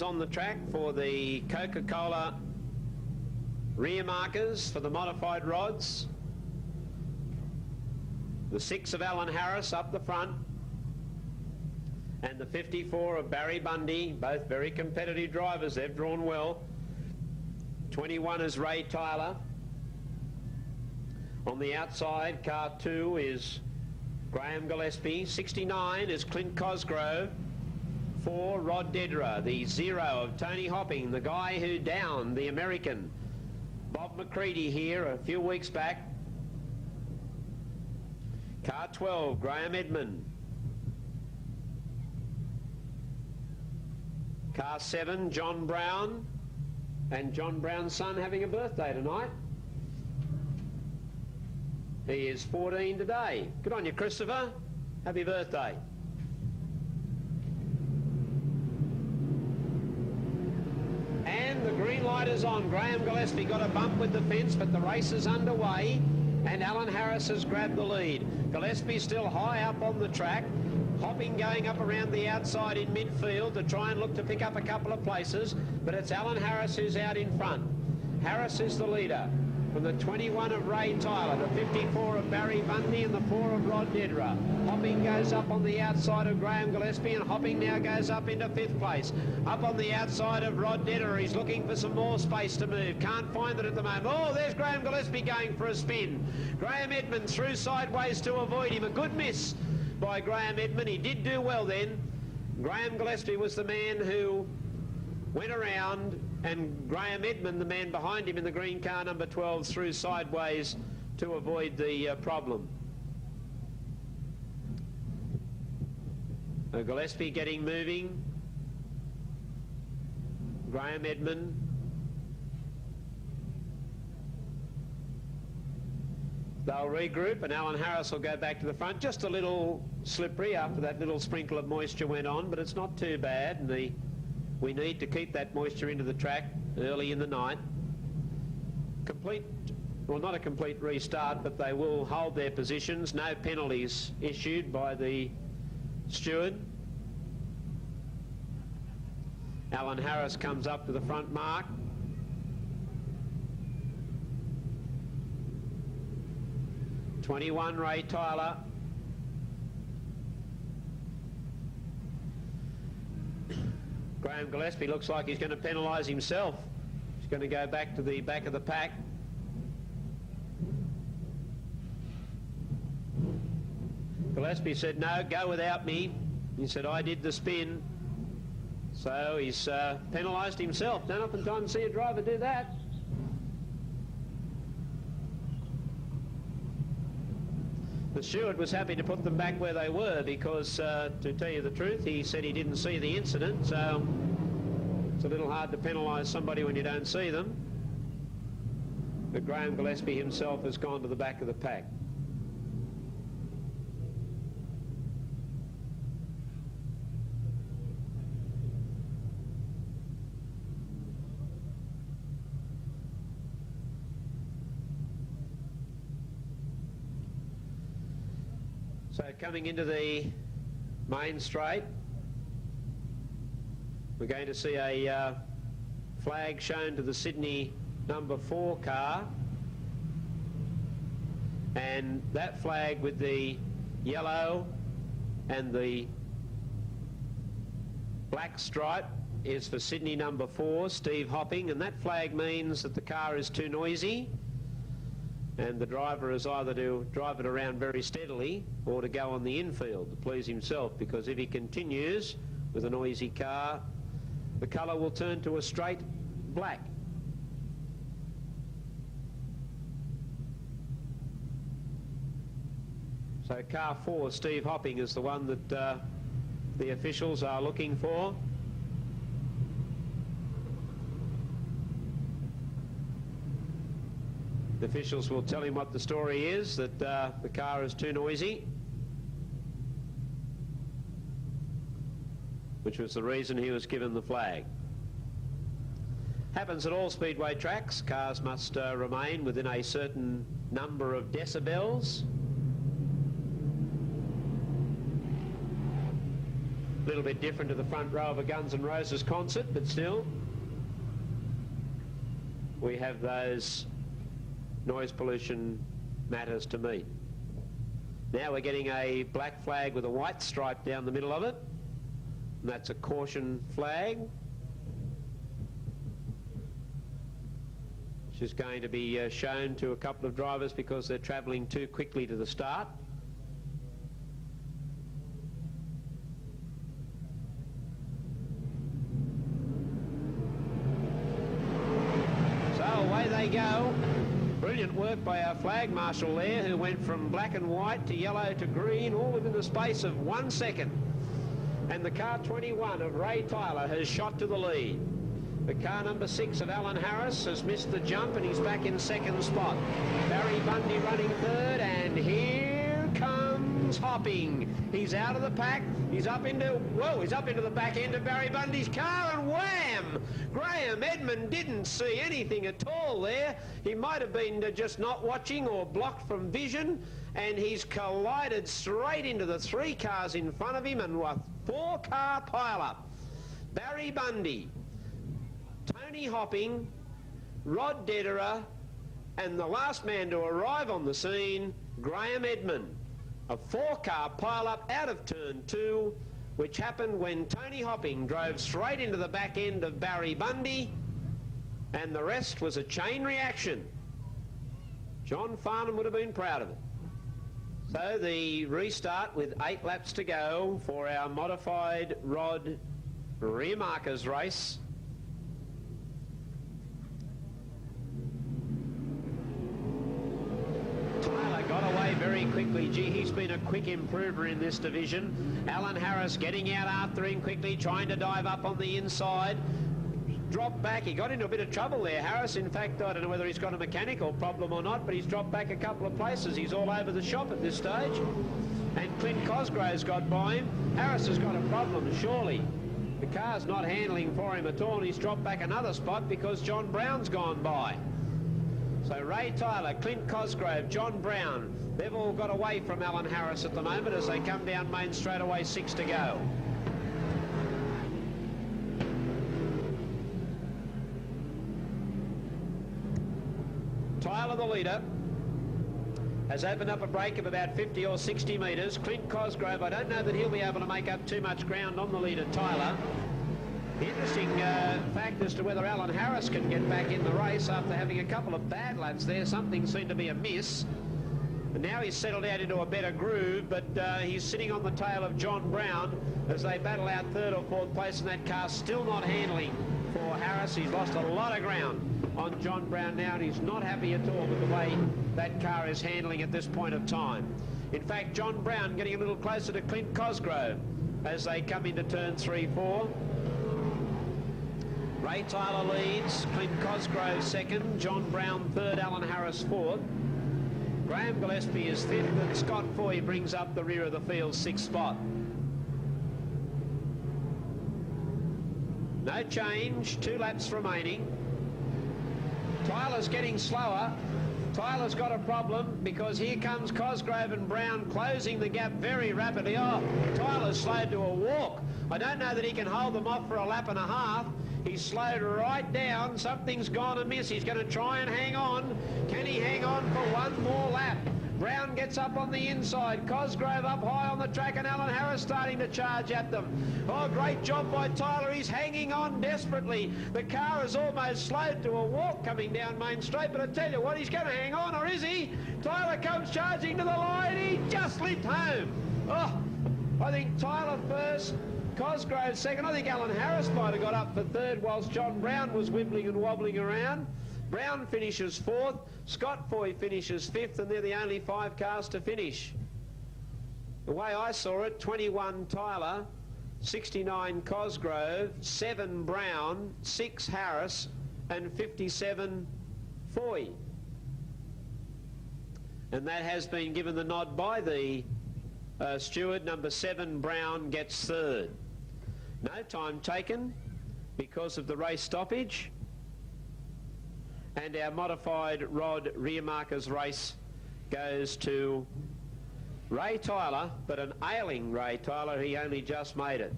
On the track for the Coca-Cola rear markers for the modified rods. The 6 of Alan Harris up the front and the 54 of Barry Bundy, both very competitive drivers. They've drawn well. 21 is Ray Tyler. On the outside, car 2 is Graham Gillespie. 69 is Clint Cosgrove. 4, Rod Dedra. The 0 of Tony Hopping, the guy who downed the American Bob McCready here a few weeks back. Car 12, Graham Edmund. Car 7, John Brown. And John Brown's son having a birthday tonight. He is 14 today. Good on you, Christopher. Happy birthday. And the green light is on. Graham Gillespie got a bump with the fence, but the race is underway, and Alan Harris has grabbed the lead. Gillespie still high up on the track. Hopping going up around the outside in midfield to try and look to pick up a couple of places, but it's Alan Harris who's out in front. Harris is the leader. From the 21 of Ray Tyler, the 54 of Barry Bundy, and the 4 of Rod Dedra. Hopping goes up on the outside of Graham Gillespie, and Hopping now goes up into 5th place. Up on the outside of Rod Dedra, he's looking for some more space to move. Can't find it at the moment. Oh, there's Graham Gillespie going for a spin. Graham Edmund through sideways to avoid him. A good miss by Graham Edmund. He did do well then. Graham Gillespie was the man who went around, and Graham Edmund, the man behind him in the green car number 12, through sideways to avoid the problem. Gillespie getting moving. Graham Edmund. They'll regroup, and Alan Harris will go back to the front. Just a little slippery after that little sprinkle of moisture went on, but it's not too bad. And we need to keep that moisture into the track early in the night. Well, not a complete restart, but they will hold their positions. No penalties issued by the steward. Alan Harris comes up to the front mark. '21, Ray Tyler. Graham Gillespie looks like he's going to penalise himself. He's going to go back to the back of the pack. Gillespie said, no, go without me. He said, I did the spin. So he's penalised himself. Don't oftentimes see a driver do that. The steward was happy to put them back where they were because, to tell you the truth, he said he didn't see the incident, so it's a little hard to penalise somebody when you don't see them. But Graham Gillespie himself has gone to the back of the pack. So coming into the main straight, we're going to see a flag shown to the Sydney number 4 car, and that flag with the yellow and the black stripe is for Sydney number 4, Steve Hopping, and that flag means that the car is too noisy and the driver is either to drive it around very steadily or to go on the infield to please himself, because if he continues with a noisy car, the colour will turn to a straight black. So car 4, Steve Hopping, is the one that the officials are looking for. The officials will tell him what the story is, that the car is too noisy, which was the reason he was given the flag. Happens at all speedway tracks. Cars must remain within a certain number of decibels. A little bit different to the front row of a Guns N' Roses concert, but still we have those noise pollution matters to meet. Now we're getting a black flag with a white stripe down the middle of it, and that's a caution flag, which is going to be shown to a couple of drivers because they're travelling too quickly to the start. So away they go. Brilliant work by our flag marshal there, who went from black and white to yellow to green, all within the space of 1 second. And the car 21 of Ray Tyler has shot to the lead. The car number 6 of Alan Harris has missed the jump and he's back in second spot. Barry Bundy running third, and here comes Hopping. He's out of the pack. He's up into the back end of Barry Bundy's car, and wham! Graham Edmund didn't see anything at all there. He might have been just not watching or blocked from vision, and he's collided straight into the 3 cars in front of him and a 4-car pile-up. Barry Bundy, Tony Hopping, Rod Dederer, and the last man to arrive on the scene, Graham Edmund. A 4-car pile-up out of turn 2, which happened when Tony Hopping drove straight into the back end of Barry Bundy, and the rest was a chain reaction. John Farnham would have been proud of it. So the restart with 8 laps to go for our modified rod rear markers race. Got away very quickly. Gee, he's been a quick improver in this division. Alan Harris getting out after him quickly, trying to dive up on the inside. Dropped back. He got into a bit of trouble there, Harris. In fact, I don't know whether he's got a mechanical problem or not, but he's dropped back a couple of places. He's all over the shop at this stage. And Clint Cosgrove's got by him. Harris has got a problem, surely. The car's not handling for him at all, and he's dropped back another spot because John Brown's gone by. So Ray Tyler, Clint Cosgrove, John Brown, they've all got away from Alan Harris at the moment as they come down main straightaway, 6 to go. Tyler, the leader, has opened up a break of about 50 or 60 metres. Clint Cosgrove, I don't know that he'll be able to make up too much ground on the leader, Tyler. The interesting fact as to whether Alan Harris can get back in the race after having a couple of bad laps there. Something seemed to be amiss. And now he's settled out into a better groove, but he's sitting on the tail of John Brown as they battle out 3rd or 4th place, and that car still not handling for Harris. He's lost a lot of ground on John Brown now, and he's not happy at all with the way that car is handling at this point of time. In fact, John Brown getting a little closer to Clint Cosgrove as they come into turn 3-4. Ray Tyler leads, Clint Cosgrove 2nd, John Brown 3rd, Alan Harris 4th. Graham Gillespie is 5th, and Scott Foy brings up the rear of the field's 6th spot. No change, 2 laps remaining. Tyler's getting slower. Tyler's got a problem because here comes Cosgrove and Brown closing the gap very rapidly. Oh, Tyler's slowed to a walk. I don't know that he can hold them off for a lap and a half. He's slowed right down. Something's gone amiss. He's going to try and hang on. Can he hang on for one more lap? Brown gets up on the inside. Cosgrove up high on the track, and Alan Harris starting to charge at them. Oh, great job by Tyler. He's hanging on desperately. The car is almost slowed to a walk coming down Main Straight, but I tell you what, he's going to hang on, or is he? Tyler comes charging to the line. He just limped home. Oh, I think Tyler first, Cosgrove second. I think Alan Harris might have got up for 3rd whilst John Brown was wibbling and wobbling around. Brown finishes 4th, Scott Foy finishes 5th, and they're the only 5 cars to finish. The way I saw it, 21 Tyler, 69 Cosgrove, 7 Brown, 6 Harris, and 57 Foy. And that has been given the nod by the steward. Number 7 Brown gets 3rd. No time taken because of the race stoppage. And our modified rod rear markers race goes to Ray Tyler, but an ailing Ray Tyler. He only just made it.